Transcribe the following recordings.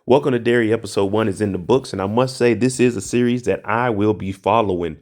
Welcome to Derry. Episode 1 is in the books, and I must say this is a series that I will be following.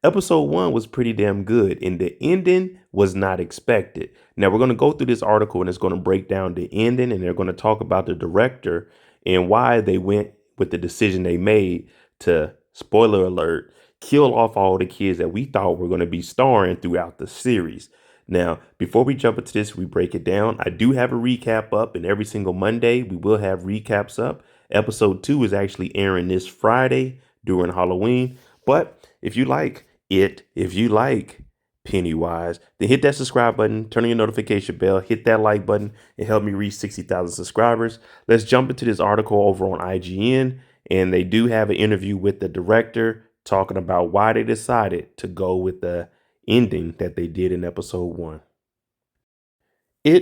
Episode 1 was pretty damn good, and the ending was not expected. Now, we're going to go through this article, and it's going to break down the ending, and they're going to talk about the director and why they went with the decision they made to, spoiler alert, kill off all the kids that we thought were going to be starring throughout the series. Now, before we jump into this, we break it down. I do have a recap up, and every single Monday we will have recaps up. Episode 2 is actually airing this Friday during Halloween. But if you like if you like Pennywise, then hit that subscribe button, turn on your notification bell, hit that like button, and help me reach 60,000 subscribers. Let's jump into this article over on IGN, and they do have an interview with the director talking about why they decided to go with the ending that they did in episode 1.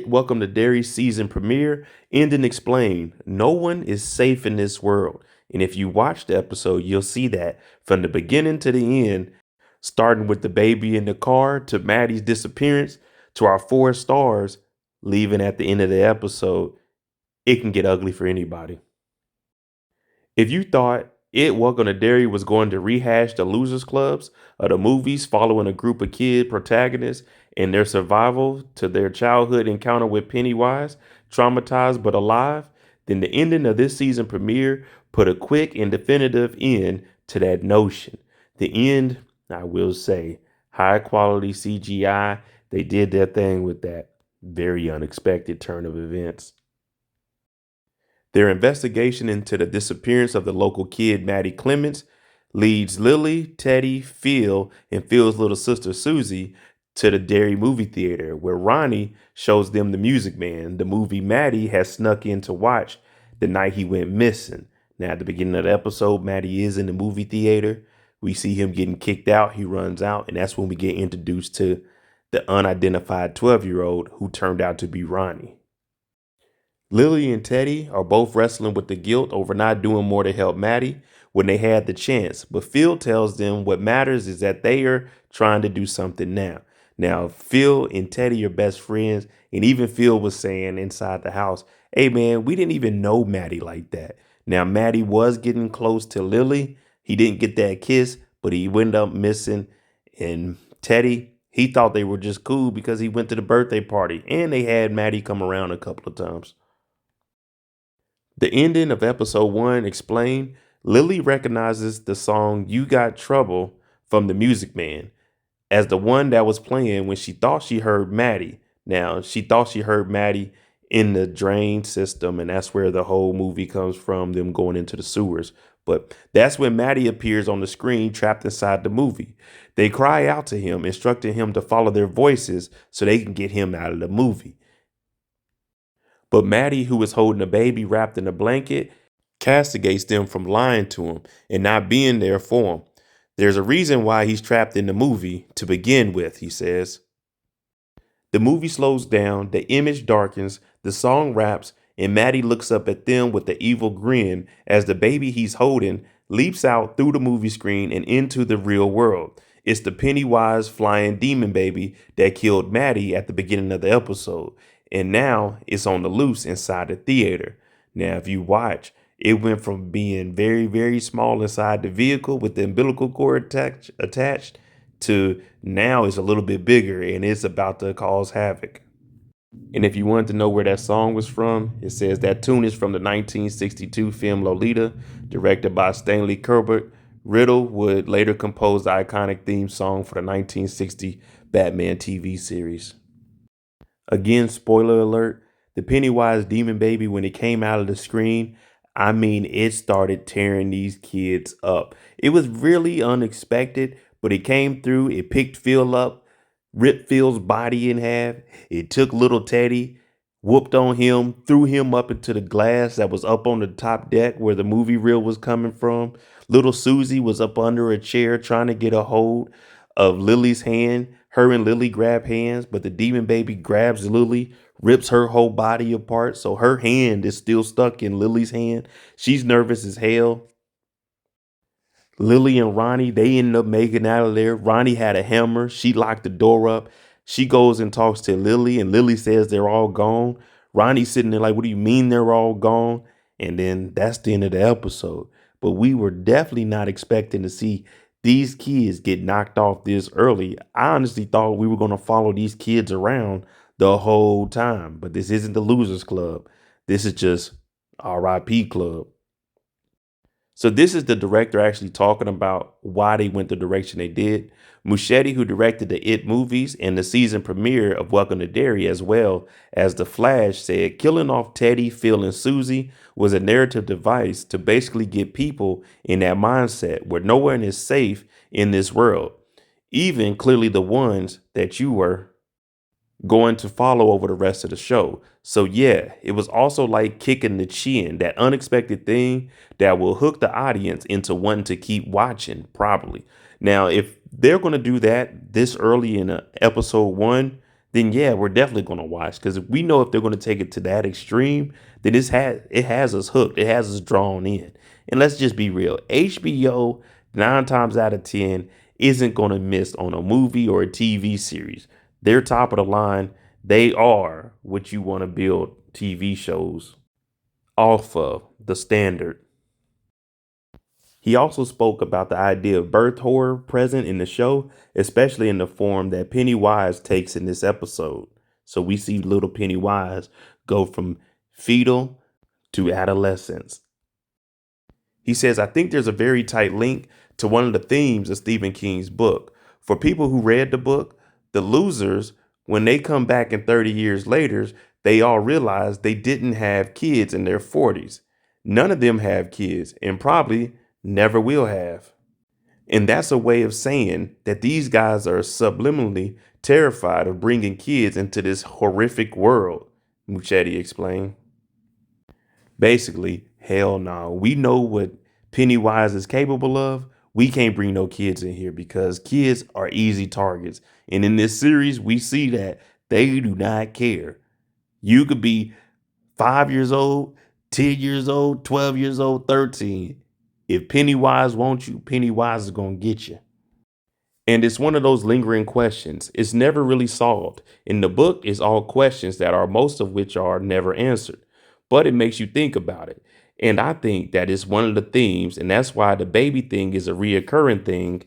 Welcome to Derry's season premiere. Ending explained. No one is safe in this world. And if you watch the episode, you'll see that from the beginning to the end, starting with the baby in the car to Maddie's disappearance to our 4 stars leaving at the end of the episode, it can get ugly for anybody. If you thought Welcome to Derry was going to rehash the losers clubs of the movies following a group of kid protagonists and their survival to their childhood encounter with Pennywise, traumatized but alive, then the ending of this season premiere put a quick and definitive end to that notion. The end, I will say, high quality CGI. They did their thing with that very unexpected turn of events. Their investigation into the disappearance of the local kid, Maddie Clements, leads Lilly, Teddy, Phil, and Phil's little sister, Susie, to the Derry movie theater, where Ronnie shows them The Music Man, the movie Maddie has snuck in to watch the night he went missing. Now, at the beginning of the episode, Maddie is in the movie theater. We see him getting kicked out. He runs out, and that's when we get introduced to the unidentified 12-year-old who turned out to be Ronnie. Lilly and Teddy are both wrestling with the guilt over not doing more to help Maddie when they had the chance. But Phil tells them what matters is that they are trying to do something now. Now, Phil and Teddy are best friends. And even Phil was saying inside the house, hey, man, we didn't even know Maddie like that. Now, Maddie was getting close to Lilly. He didn't get that kiss, but he went up missing. And Teddy, he thought they were just cool because he went to the birthday party. And they had Maddie come around a couple of times. The ending of episode 1 explained. Lilly recognizes the song You Got Trouble from The Music Man as the one that was playing when she thought she heard Maddie. Now, she thought she heard Maddie in the drain system, and that's where the whole movie comes from, them going into the sewers. But that's when Maddie appears on the screen trapped inside the movie. They cry out to him, instructing him to follow their voices so they can get him out of the movie. But Maddie, who is holding a baby wrapped in a blanket, castigates them from lying to him and not being there for him. There's a reason why he's trapped in the movie to begin with, he says. The movie slows down, the image darkens, the song raps, and Maddie looks up at them with the evil grin as the baby he's holding leaps out through the movie screen and into the real world. It's the Pennywise flying demon baby that killed Maddie at the beginning of the episode. And now it's on the loose inside the theater. Now, if you watch, it went from being very, very small inside the vehicle with the umbilical cord attached to now it's a little bit bigger and it's about to cause havoc. And if you wanted to know where that song was from, it says that tune is from the 1962 film Lolita, directed by Stanley Kubrick. Riddle would later compose the iconic theme song for the 1960 Batman TV series. Again, spoiler alert, the Pennywise demon baby, when it came out of the screen, I mean, it started tearing these kids up. It was really unexpected, but it came through. It picked Phil up, ripped Phil's body in half. It took little Teddy, whooped on him, threw him up into the glass that was up on the top deck where the movie reel was coming from. Little Susie was up under a chair trying to get a hold of Lily's hand. Her and Lilly grab hands, but the demon baby grabs Lilly, rips her whole body apart. So her hand is still stuck in Lily's hand. She's nervous as hell. Lilly and Ronnie, they ended up making out of there. Ronnie had a hammer. She locked the door up. She goes and talks to Lilly, and Lilly says they're all gone. Ronnie's sitting there like, what do you mean they're all gone? And then that's the end of the episode. But we were definitely not expecting to see these kids get knocked off this early. I honestly thought we were going to follow these kids around the whole time. But this isn't the Losers Club. This is just RIP Club. So this is the director actually talking about why they went the direction they did. Muschietti, who directed the It movies and the season premiere of Welcome to Derry, as well as The Flash, said killing off Teddy, Phil, and Susie was a narrative device to basically get people in that mindset where no one is safe in this world, even clearly the ones that you were going to follow over the rest of the show. So yeah, it was also like kicking the chin, that unexpected thing that will hook the audience into wanting to keep watching, probably. Now, if they're going to do that this early in episode 1, then yeah, we're definitely going to watch, because we know if they're going to take it to that extreme, then it has us hooked. It has us drawn in. And let's just be real. HBO, 9 times out of 10, isn't going to miss on a movie or a TV series. They're top of the line. They are what you want to build TV shows off of, the standard. He also spoke about the idea of birth horror present in the show, especially in the form that Pennywise takes in this episode. So we see little Pennywise go from fetal to adolescence. He says, I think there's a very tight link to one of the themes of Stephen King's book. For people who read the book, the losers, when they come back in 30 years later, they all realize they didn't have kids in their 40s. None of them have kids and probably never will have. And that's a way of saying that these guys are subliminally terrified of bringing kids into this horrific world, Muschietti explained. Basically, hell no. We know what Pennywise is capable of. We can't bring no kids in here because kids are easy targets. And in this series, we see that they do not care. You could be 5 years old, 10 years old, 12 years old, 13. If Pennywise wants you, Pennywise is going to get you. And it's one of those lingering questions. It's never really solved. In the book, it's all questions that are most of which are never answered. But it makes you think about it. And I think that is one of the themes. And that's why the baby thing is a reoccurring thing.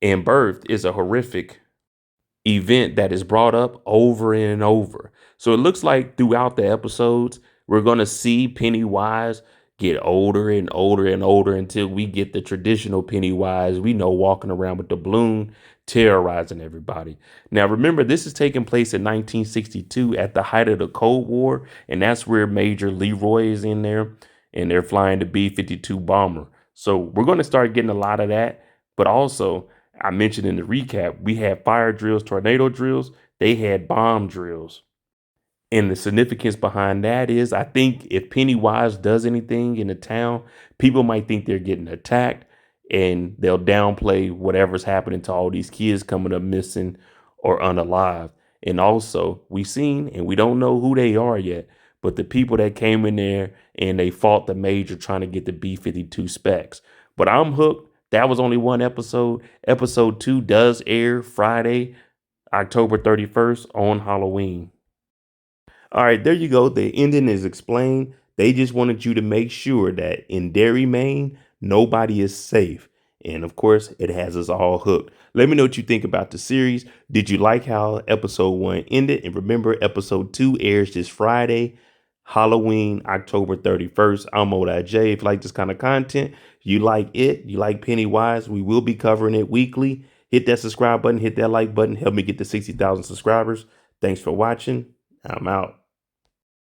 And birth is a horrific event that is brought up over and over. So it looks like throughout the episodes, we're going to see Pennywise get older and older and older until we get the traditional Pennywise we know walking around with the balloon terrorizing everybody. Now, remember, this is taking place in 1962 at the height of the Cold War. And that's where Major Leroy is in there and they're flying the B-52 bomber. So we're going to start getting a lot of that. But also, I mentioned in the recap, we had fire drills, tornado drills. They had bomb drills. And the significance behind that is, I think if Pennywise does anything in the town, people might think they're getting attacked and they'll downplay whatever's happening to all these kids coming up missing or unalive. And also, we've seen, and we don't know who they are yet, but the people that came in there and they fought the major trying to get the B-52 specs. But I'm hooked. That was only one episode. Episode 2 does air Friday, October 31st on Halloween. All right, there you go. The ending is explained. They just wanted you to make sure that in Derry, Maine, nobody is safe. And of course, it has us all hooked. Let me know what you think about the series. Did you like how episode 1 ended? And remember, episode 2 airs this Friday, Halloween, October 31st. I'm J. If you like this kind of content, you like it, you like Pennywise, we will be covering it weekly. Hit that subscribe button, hit that like button. Help me get to 60,000 subscribers. Thanks for watching. I'm out.